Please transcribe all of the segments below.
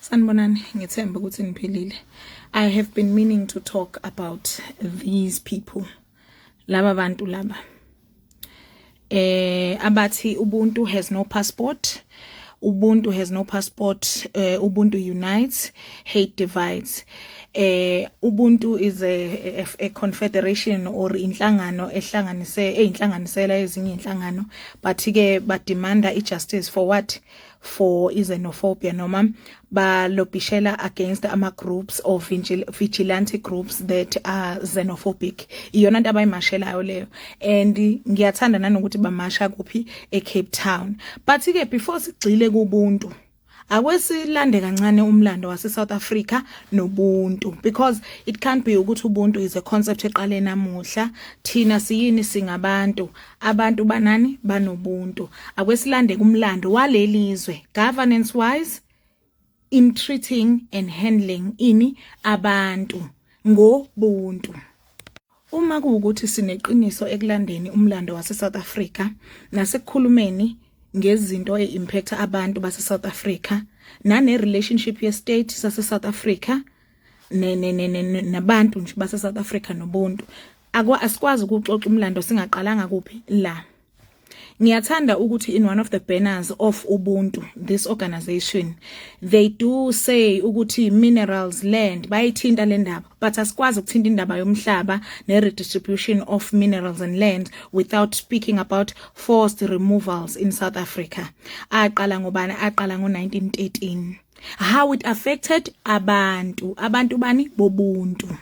Sanibonani, ngithemba ukuthi niphilile. I have been meaning to talk about these people. Laba bantu laba. Abathi Ubuntu has no passport. Ubuntu has no passport. Ubuntu unites, hate divides. Ubuntu is a confederation or inhlangano ehlanganisela ezinye inhlangano, but ke bademanda justice for what? For xenophobia noma balobishela against ama groups or vigilante groups that are xenophobic. Iyona nto abayimashelayo leyo, and ngiyathanda nanokuthi bamasha kuphi eCape Town. But ke before sigcile kubuntu, akwesilande kancane umlando wase South Africa nobuntu, because it can't be ukuthi ubuntu is a concept eqale namuhla. Thina siyini singabantu, abantu banani banobuntu. Akwesilande kumlando walelizwe governance wise in treating and handling ini abantu ngobuntu. Uma kuwukuthi sineqiniso ekulandeni umlando wase South Africa nasekukhulumeni ngezinto impact abantu base South Africa nane relationship ye state sase South Africa nabantu nje base South Africa nobuntu, asikwazi ukuxoxa umlando singaqalanga kuphi la. Ngiyathanda ukuthi in one of the banners of Ubuntu, this organization, they do say ukuthi minerals, land, bayithinta le ndaba, but asikwazi ukuthinta indaba yomhlaba ne redistribution of minerals and land without speaking about forced removals in South Africa. Aqala ngobani? Aqala ngo-1913. How it affected abantu bani bobuntu.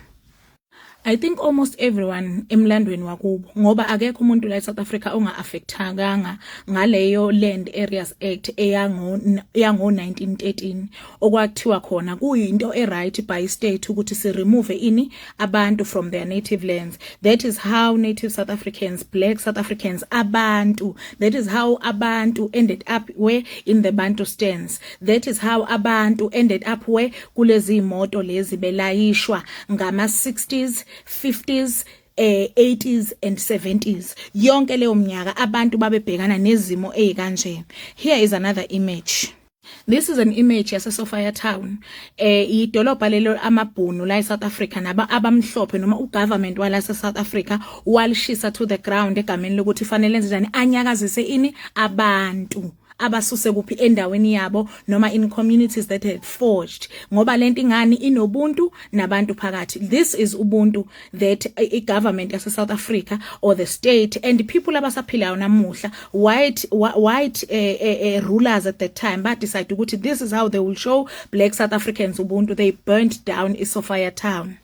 I think almost everyone emlandweni wakubo, ngoba akekho umuntu la eSouth Africa onga-affectanganga ngaleyo Land Areas Act eyango 1913 okwakuthiwa khona kuyinto right by state ukuthi si remove ini abantu from their native lands. That is how native South Africans, black South Africans, abantu, that is how abantu ended up where in the Bantu stands. That is how abantu ended up where kulezi imoto lezi belayishwa ngama 60s, 50s, 80s and 70s. Yonke leyo mnyaka abantu babebhekana nezimo ezikanje. Here is another image. This is an image yase Sophiatown. Idolobha lelo amabhunu la eSouth Africa naba abamhlophe noma ugovernment wala South Africa walishisa to the ground egameni lokuthi fanele njani anyakazise ini abantu abasuse kuphi endaweni yabo noma in communities that had forged, ngoba lento ingani inobuntu nabantu phakathi. This is ubuntu that a government yase South Africa or the state and people abasaphilayo namuhla white rulers at that time but decide ukuthi this is how they will show black South Africans ubuntu. They burnt down Sophiatown.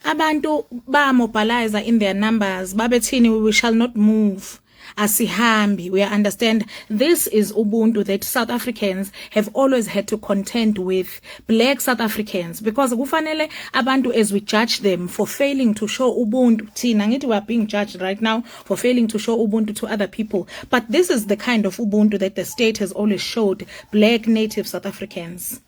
Abantu ba mobilize in their numbers, babethini we shall not move. Asihambi. We understand this is ubuntu that South Africans have always had to contend with, black South Africans, because kufanele abantu, as we judge them for failing to show ubuntu, thina ngithi we are being judged right now for failing to show ubuntu to other people, but this is the kind of ubuntu that the state has always showed black native South Africans.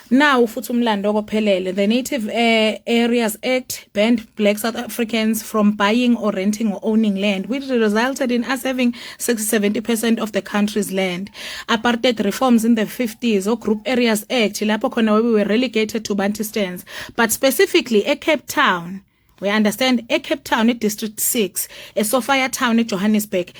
Now futhi umlando okophelele, the Native Areas Act banned black South Africans from buying or renting or owning land, which resulted in us having 60-70% of the country's land. Apartheid reforms in the 50s or Group Areas Act, lapho khona we were relegated to Bantustans, but specifically Cape Town. We understand Cape Town District 6, Sophiatown Johannesburg,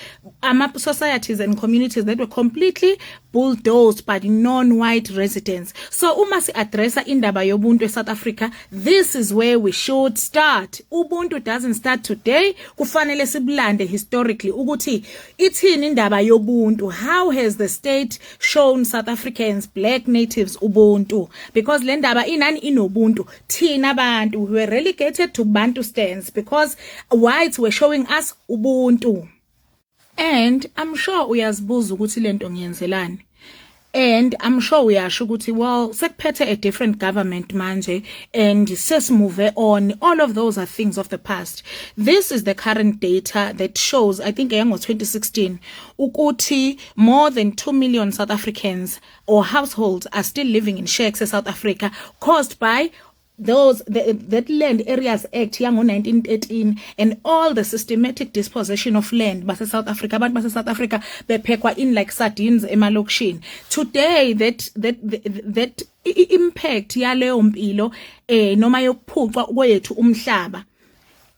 societies and communities that were completely bulldozed by non-white residents. So uma si addressa indaba yobuntu South Africa, this is where we should start. Ubuntu doesn't start today. Kufanele siblande historically ukuthi ithini indaba yobuntu. How has the state shown South Africans, black natives ubuntu? Because le ndaba inani inobuntu. Thina bantu we were relegated to Bantu stands because whites were showing us ubuntu. And I'm sure uyazibuza ukuthi lento ngiyenzelani. And I'm sure we are ukuthi, well, sekuphethe a different government manje and sesimove on. All of those are things of the past. This is the current data that shows, I think was 2016, ukuthi more than 2 million South Africans or households are still living in shacks in South Africa caused by that Land Areas Act yango 1913 and all the systematic dispossession of land base South Africa. Abantu base South Africa bephekwa in like sardines emalokishini. Today that impact yaleyo mpilo noma yokuphucwa kwethu umhlaba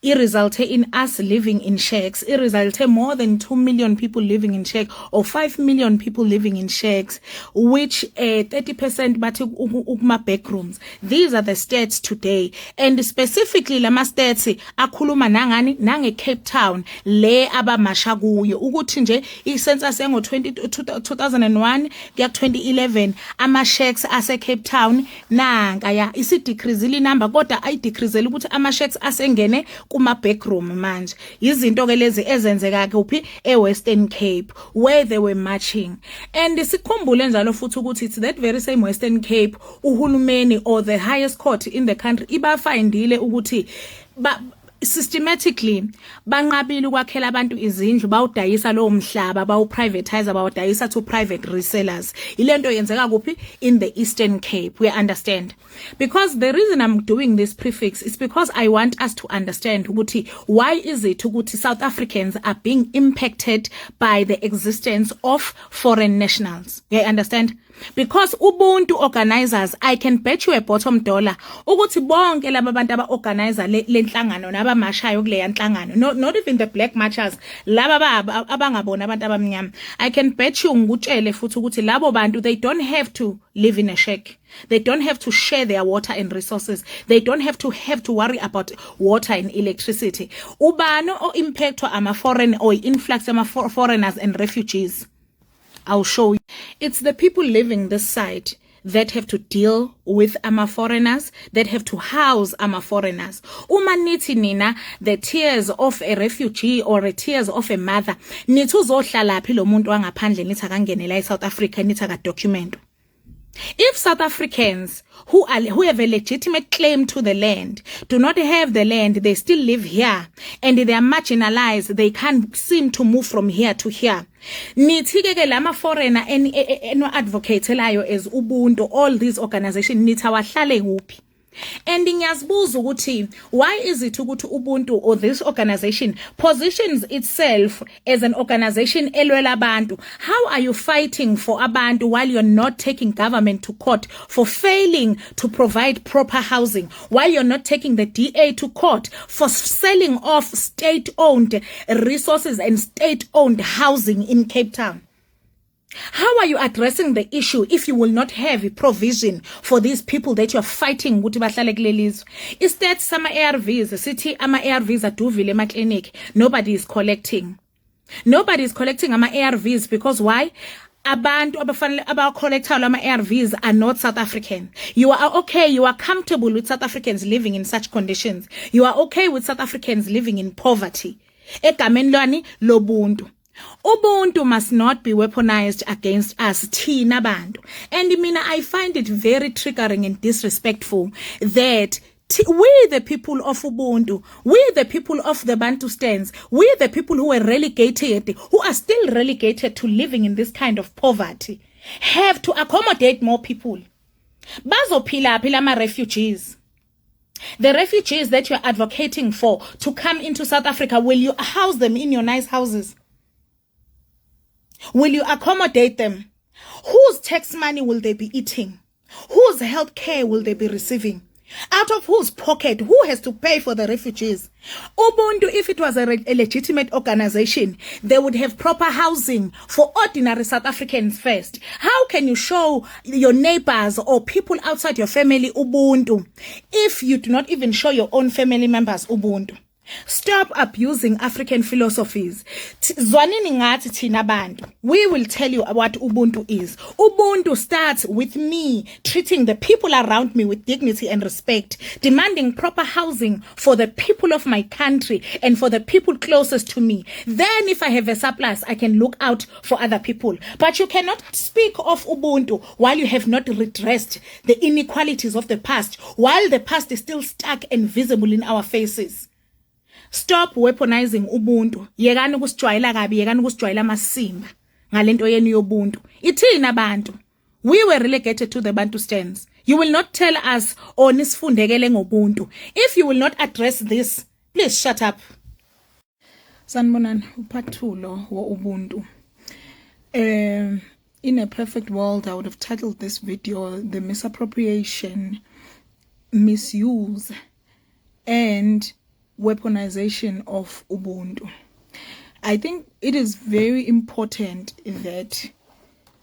it resulted in us living in shacks. It resulted more than 2 million people living in shacks or 5 million people living in shacks, which 30% bathi ukuma backrooms. These are the stats today. And specifically lama stats akhuluma nangani nange Cape Town le abamasha kuyo ukuthi nje icensus yango 2001 kuya 2011 ama shacks ase Cape Town nanga ya isi decrease number kodwa ay decrease ukuthi ama shacks asengene kuma backroom manje izinto ke lezi ezenzeka kuphi eWestern Cape where they were marching. And sikhumbule njalo futhi ukuthi it's that very same Western Cape uhulumeni or the highest court in the country ibafindile ukuthi systematically banqabile ukwakhela abantu izindlu bawudayisa lo mhlaba bawuprivatize bawudayisa to private resellers. Ilento yenzeka kuphi in the Eastern Cape. We understand because the reason I'm doing this prefix is because I want us to understand ukuthi why is it ukuthi South Africans are being impacted by the existence of foreign nationals. You understand? Because Ubuntu organizers, I can bet you a bottom dollar ukuthi bonke laba bantu aba organizer le nhlangano nabamashayo kule yanhlangano, not even the black marchers, laba abangabona abantu abamnyama, I can bet you ngutshele futhi ukuthi labo bantu they don't have to live in a shack. They don't have to share their water and resources. They don't have to worry about water and electricity. Ubano o impact ama foreign or influx ama foreigners and refugees. I'll show you. It's the people living this side that have to deal with ama foreigners, that have to house ama foreigners. Uma nithi nina the tears of a refugee or the tears of a mother, nithi uzohlala phi lo muntu wangaphandle nithi akangenela eSouth Africa nithi aka document. If South Africans who have a legitimate claim to the land do not have the land, they still live here and they are marginalized, they can't seem to move from here to here. Nithi ke lama foreigner eno advocatelayo as Ubuntu, all these organizations nithi awahlale kuphi. And ngiyazibuza ukuthi why is it ukuthi Ubuntu or this organization positions itself as an organization elwela abantu? How are you fighting for abantu while you're not taking government to court for failing to provide proper housing, while you're not taking the DA to court for selling off state-owned resources and state-owned housing in Cape Town? How are you addressing the issue if you will not have a provision for these people that you are fighting ukuthi bahlale kulelizwe? Is that some ARVs, sithi ama ARVs aduvile ema clinic, nobody is collecting. Nobody is collecting ama ARVs because why? Abantu abafanele abacollecta ama ARVs are not South African. You are okay, you are comfortable with South Africans living in such conditions. You are okay with South Africans living in poverty. Egameni lwani lobuntu. Ubuntu must not be weaponized against us, thina bantu. And mina, I find it very triggering and disrespectful that we the people of Ubuntu, we the people of the Bantustans, we the people who were relegated, who are still relegated to living in this kind of poverty, have to accommodate more people. Bazophila ma refugees. The refugees that you're advocating for to come into South Africa, will you house them in your nice houses? Will you accommodate them? Whose tax money will they be eating? Whose health care will they be receiving? Out of whose pocket? Who has to pay for the refugees? Ubuntu, if it was a legitimate organization, they would have proper housing for ordinary South Africans first. How can you show your neighbors or people outside your family Ubuntu if you do not even show your own family members Ubuntu? Stop abusing African philosophies. Zwanini ngathi thina bantu. We will tell you what Ubuntu is. Ubuntu starts with me treating the people around me with dignity and respect, demanding proper housing for the people of my country and for the people closest to me. Then if I have a surplus, I can look out for other people. But you cannot speak of Ubuntu while you have not redressed the inequalities of the past, while the past is still stuck and visible in our faces. Stop weaponizing Ubuntu. Yekani ukusijwayela kabi, yekani ukusijwayela amasimba ngalento yenu yobuntu. Ithina bantu. We were relegated to the Bantustans. You will not tell us nisifundekele ngobuntu. If you will not address this, please shut up. Sanibonani, uphathulo wo Ubuntu. in a perfect world, I would have titled this video The Misappropriation, Misuse, and Weaponization of Ubuntu. I think it is very important that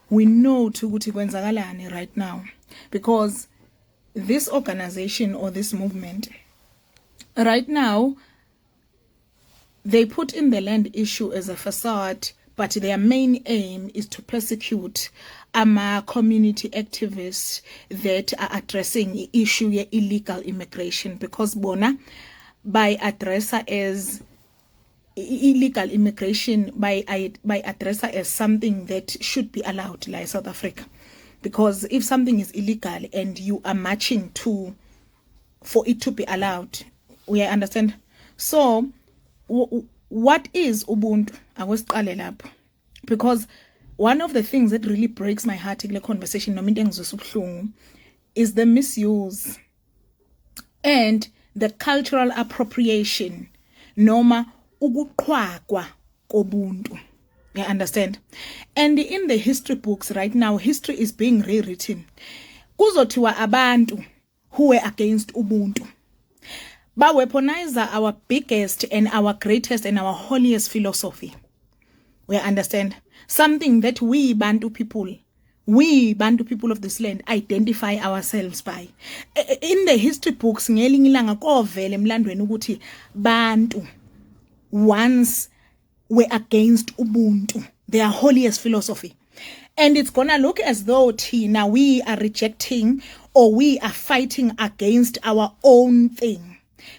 we know ukuthi kwenzakalani right now, because this organization or this movement right now, they put in the land issue as a facade, but their main aim is to persecute community activists that are addressing the issue of illegal immigration, because bona by addressa as illegal immigration by addressa as something that should be allowed like South Africa. Because if something is illegal and you are marching for it to be allowed, we understand. So what is Ubuntu? Because one of the things that really breaks my heart in the conversation is the misuse and the cultural appropriation noma ukuqhwagwa kobuntu. You understand? And in the history books right now, history is being rewritten. Kuzothiwa abantu who were against Ubuntu ba weaponize our biggest and our greatest and our holiest philosophy. We understand? Something that we Bantu people of this land identify ourselves by. In the history books ngelinye ilanga kovela emlandweni ukuthi Bantu once were against Ubuntu, their holiest philosophy. And it's gonna look as though now we are rejecting or we are fighting against our own thing.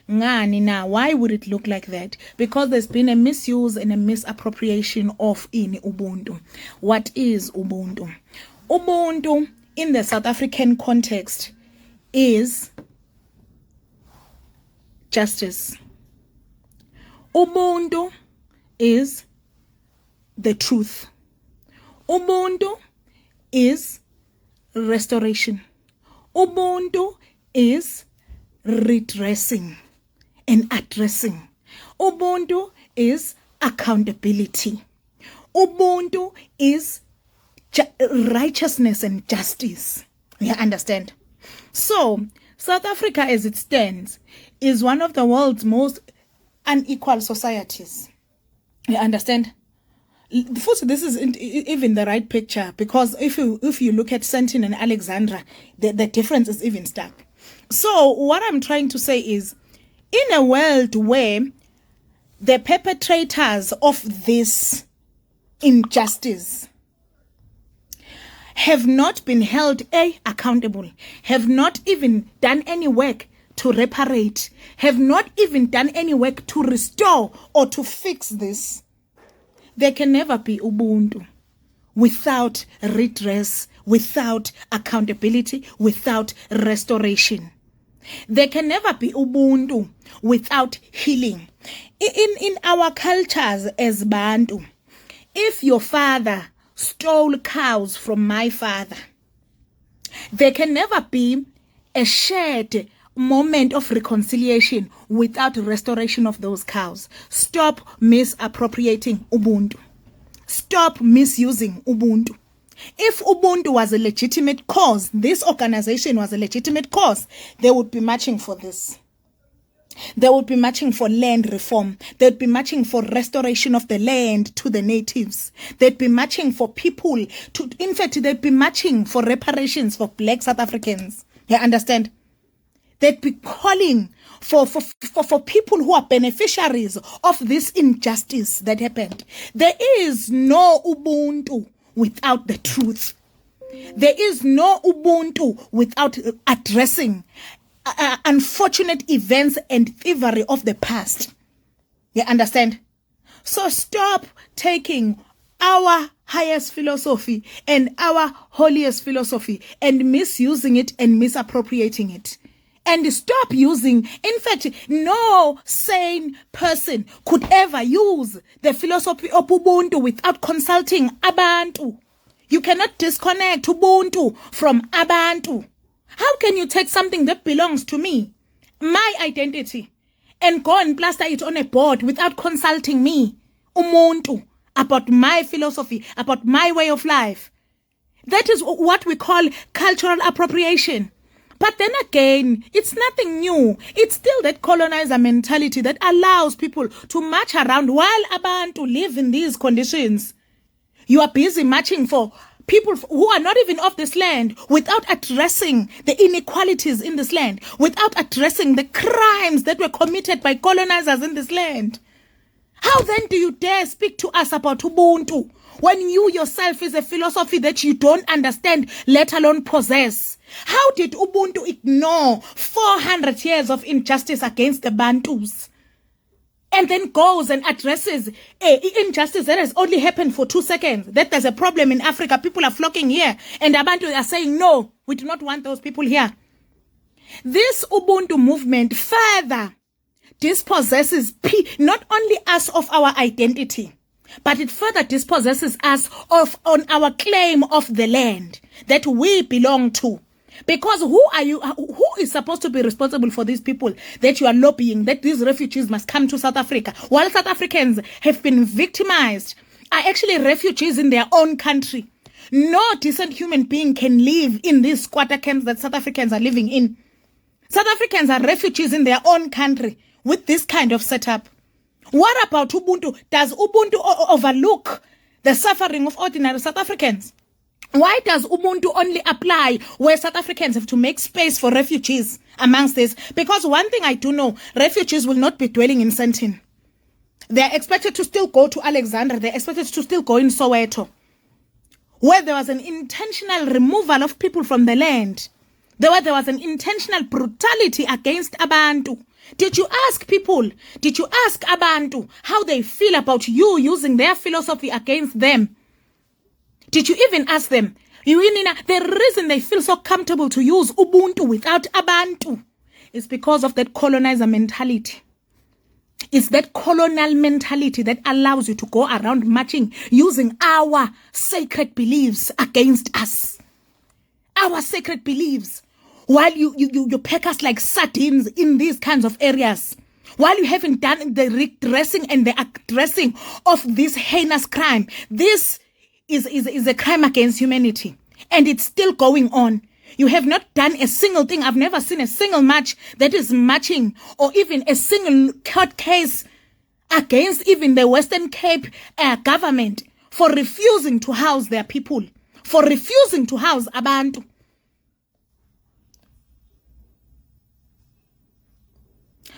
Ngani now, why would it look like that? Because there's been a misuse and a misappropriation of Ubuntu. What is Ubuntu? Ubuntu in the South African context is justice. Ubuntu is the truth. Ubuntu is restoration. Ubuntu is redressing and addressing. Ubuntu is accountability. Ubuntu is righteousness and justice. You understand? So, South Africa as it stands is one of the world's most unequal societies. You understand? First, this isn't even the right picture, because if you look at Sandton and Alexandra, the difference is even stark. So what I'm trying to say is, in a world where the perpetrators of this injustice have not been held accountable, have not even done any work to reparate, have not even done any work to restore or to fix this, there can never be Ubuntu without redress, without accountability, without restoration. There can never be Ubuntu without healing. In our cultures as Bantu, if your father stole cows from my father, there can never be a shared moment of reconciliation without restoration of those cows. Stop misappropriating Ubuntu. Stop misusing Ubuntu. If Ubuntu was a legitimate cause, this organization was a legitimate cause, they would be marching for this. They would be marching for land reform. They'd be marching for restoration of the land to the natives. They'd be marching for people to, in fact, they'd be marching for reparations for Black South Africans. You understand? They'd be calling for people who are beneficiaries of this injustice that happened. There is no Ubuntu without the truth. There is no Ubuntu without addressing unfortunate events and thievery of the past. You understand? So stop taking our highest philosophy and our holiest philosophy and misusing it and misappropriating it. And stop using, in fact, no sane person could ever use the philosophy of Ubuntu without consulting Abantu. You cannot disconnect Ubuntu from Abantu. How can you take something that belongs to me, my identity, and go and plaster it on a board without consulting me, Umuntu, about my philosophy, about my way of life? That is what we call cultural appropriation. But then again, it's nothing new. It's still that colonizer mentality that allows people to march around while abantu live in these conditions. You are busy marching for people who are not even of this land without addressing the inequalities in this land, without addressing the crimes that were committed by colonizers in this land. How then do you dare speak to us about Ubuntu when you yourself is a philosophy that you don't understand, let alone possess? How did Ubuntu ignore 400 years of injustice against the Bantus and then goes and addresses injustice that has only happened for 2 seconds? That there's a problem in Africa, people are flocking here, and the Bantu are saying, no, we do not want those people here. This Ubuntu movement further dispossesses not only us of our identity, but it further dispossesses us on our claim of the land that we belong to. Because who are you? Who is supposed to be responsible for these people that you are lobbying, that these refugees must come to South Africa? While South Africans have been victimized, are actually refugees in their own country. No decent human being can live in these squatter camps that South Africans are living in. South Africans are refugees in their own country with this kind of setup. What about Ubuntu? Does Ubuntu overlook the suffering of ordinary South Africans? Why does Ubuntu only apply where South Africans have to make space for refugees amongst this? Because one thing I do know, refugees will not be dwelling in Sandton. They're expected to still go to Alexandra. They're expected to still go in Soweto, where there was an intentional removal of people from the land. There was an intentional brutality against Abantu. Did you ask people, did you ask Abantu how they feel about you using their philosophy against them? Did you even ask them? The reason they feel so comfortable to use Ubuntu without Abantu is because of that colonizer mentality. It's that colonial mentality that allows you to go around marching using our sacred beliefs against us. Our sacred beliefs. While you pack us like sardines in these kinds of areas. While you haven't done the redressing and the addressing of this heinous crime. This is a crime against humanity. And it's still going on. You have not done a single thing. I've never seen a single march that is marching or even a single court case against even the Western Cape government for refusing to house their people, for refusing to house Abantu.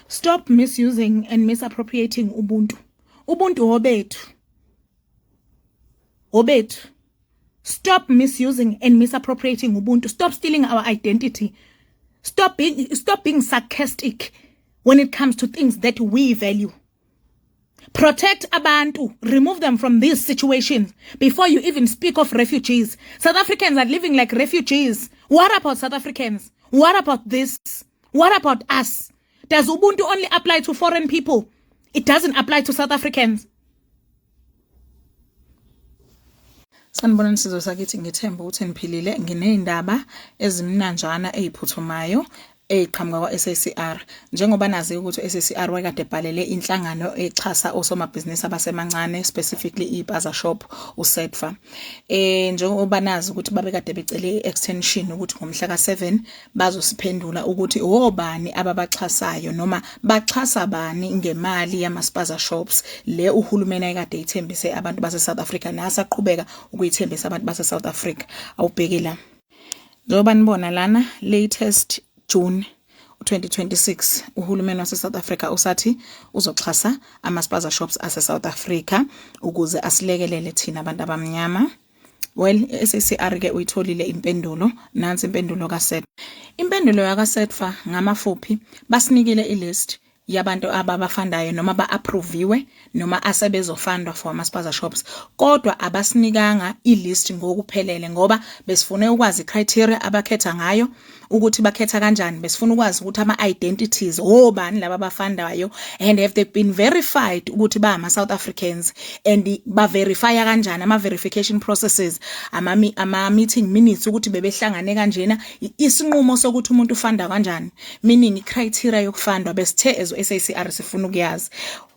Stop misusing and misappropriating Ubuntu. Ubuntu obethu. Obethu. Stop misusing and misappropriating Ubuntu. Stop stealing our identity. Stop being sarcastic when it comes to things that we value. Protect Abantu. Remove them from these situations before you even speak of refugees. South Africans are living like refugees. What about South Africans? What about this? What about us? Does Ubuntu only apply to foreign people? It doesn't apply to South Africans. Sanibona nsizwe sakithi ngithemba ukuthi niphilile ngineyindaba ezimnanjana eziphuthumayo eqhamuka kwa-SACR njengoba nazi ukuthi u-SACR wayekade ebhalele inhlangano exhasa osomabhizinisi abasemancane specifically iBazaar Shop uSEDFA njengoba nazi ukuthi babekade becele extension ukuthi ngomhla ka7 bazosiphendula ukuthi obani ababaxhasayo noma baxhasa bani ngemali yama-Bazaar Shops le uhulumeni ayekade ithembise abantu base South Africa nasaqhubeka ukuyithembisa abantu base South Africa awubheke la njengoba nibona lana latest June 2026 uhulumeni wase South Africa usathi uzoxhasa ama-Bazaar Shops ase South Africa ukuze asilekelele thina abantu abamnyama. Well, SACR ke uyitholile impendulo nansi impendulo kaSEDFA. Impendulo yakaSEDFA ngamafuphi basinikile ilist yabantu ababafandayo noma ba-approviwe noma asebezofundwa for ama-Bazaar Shops kodwa abasinikanga ilist ngokuphelele ngoba besifune ukwazi criteria abakhetha ngayo ukuthi bakhetha kanjani besifuna ukwazi ukuthi ama-identities obani laba abafandayo and have they been verified ukuthi ba ama-South Africans and ba-verifya kanjani ama-verification processes ama-meeting minutes ukuthi bebehlangane kanjena isinqumo sokuthi umuntu ufanda kanjani meaning i-criteria yokufundwa besithe as SACR sifuna ukuyazi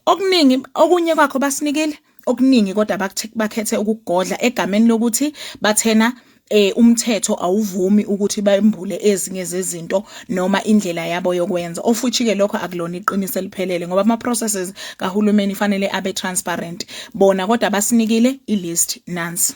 okuningi okunye kwakho basinikele okuningi kodwa bakhethe ukugodla egameni lokuthi bathena umthetho awuvumi ukuthi bembule ezinye zezinto noma indlela yabo yokwenza, of which ke lokho akulona iqiniso eliphelele ngoba ama processes kahulumeni fanele abe transparent. Bona kodwa basinikile ilist nansi.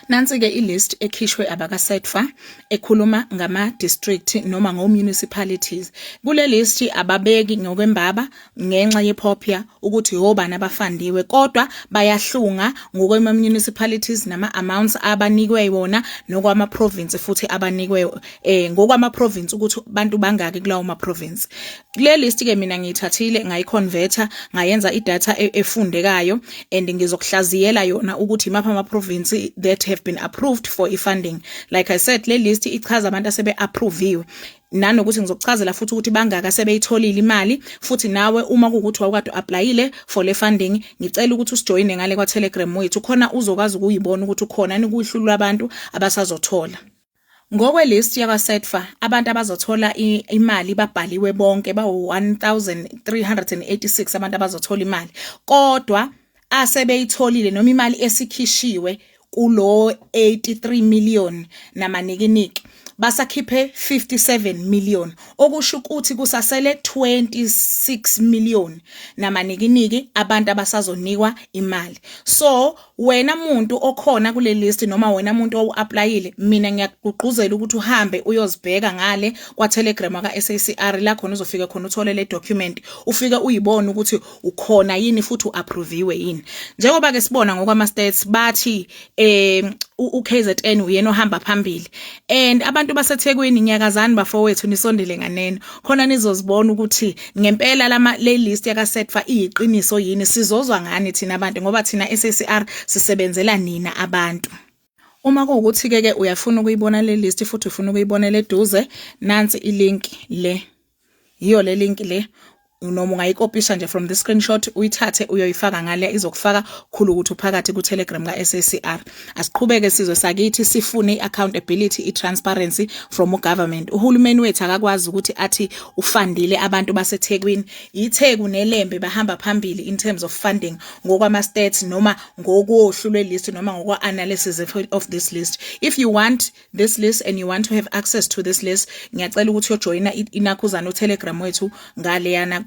Nansi ke ilist ekhishwe abaka SEDFA ekhuluma ngama district noma ngo municipalities. Kule list ababeki ngokwembaba ngenxa yephopya ukuthi obani abafandiwe, kodwa bayahlunga ngokwema municipalities nama amounts abanikwe wona nokwama province futhi abanikwe ngokwama province ukuthi abantu bangaki kulawo ma province. Kule list ke mina ngiyithathile ngayiconverter ngayenza idata efundekayo and ngizokuhlaziyela yona ukuthi imapha ama province that have been approved for funding. Like I said, le list ichaza abantu asebe approviwe nanokuthi ngizokuchazela futhi ukuthi bangaka sebeyitholile imali, futhi nawe uma kuukuthi awukade applyile for le funding ngicela ukuthi usijoine ngale kwa Telegram wethu khona uzokwazi ukuyibona ukuthi ukhona nikuhlulwa abantu abasazothola. Ngokwe list yakwa SEDFA abantu abazothola imali babhaliwe bonke ba 1386 abantu abazothola imali, kodwa asebeyitholile noma imali esikhishiwe kulo 83 million namanikiniki basakhiphe 57 million, okusho ukuthi kusasele 26 million namanikiniki abantu abasazonikwa imali. So wena muntu okhona kule list noma wena muntu owapplyile, mina ngiyakugquzela ukuthi uhambe uyozibheka ngale kwa Telegram aka SACR la khona uzofika khona uthole le document, ufike uyibone ukuthi ukhona yini futhi uapproviwe yini. Njengoba ke sibona ngokwama stats bathi uKZN uyena ohamba phambili, and abantu baseThekwini nyakazani bafowethu nisondele nganeno khona nizozibona ukuthi ngempela le list yaka SEDFA iyiqiniso yini, sizozwa ngani thina abantu ngoba thina SACR sisebenzela nina abantu. Uma kuukuthi ke uyafuna ukuyibona le list futhi ufuna ukuyibona le duze, nansi ilink le, iyo le link le, noma ungayikopisha nje from the screenshot uyithathe uyoyifaka ngale izokufaka khulu ukuthi uphakathi ku Telegram ka SACR. Asiqhubeke sizwe sakithi sifune iaccountability, itransparency from ugovernment. Uhulumeni wethu akakwazi ukuthi athi ufandile abantu baseThekwini, iTheku neLembe bahamba phambili in terms of funding ngokwama stats noma ngokuhlu lwe list noma ngokwa analysis of this list. If you want this list and you want to have access to this list, ngiyacela ukuthi ujoina inakhuzana uTelegram wethu ngale yana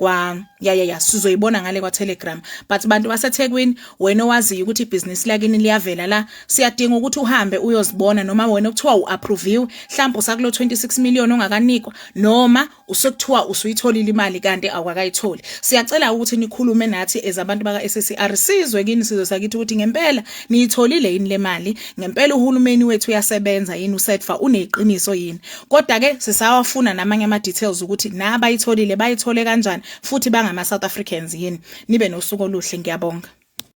sizoyibona ngale kwa Telegram. But bantu baseThekwini, wena owaziyo ukuthi ibusiness lakini liyavela la, siyadinga ukuthi uhambe uyozibona noma wena okuthiwa uapprove mhlawumbe usakulo 26 million ongakanikwa noma usekuthiwa usuyitholile imali kanti awakayitholi. Siyacela ukuthi nikhulume nathi ezabantu baka SACR sizwe kini sizwe sakithi ukuthi ngempela niyitholile yini le mali, ngempela uhulumeni wethu uyasebenza yini, uSEDFA uneqiniso yini. Kodwa ke sisawafuna namanye ama details ukuthi nabayitholile bayithole kanjani futhi bangama South Africans yini. Nibe nosuku oluhle, ngiyabonga.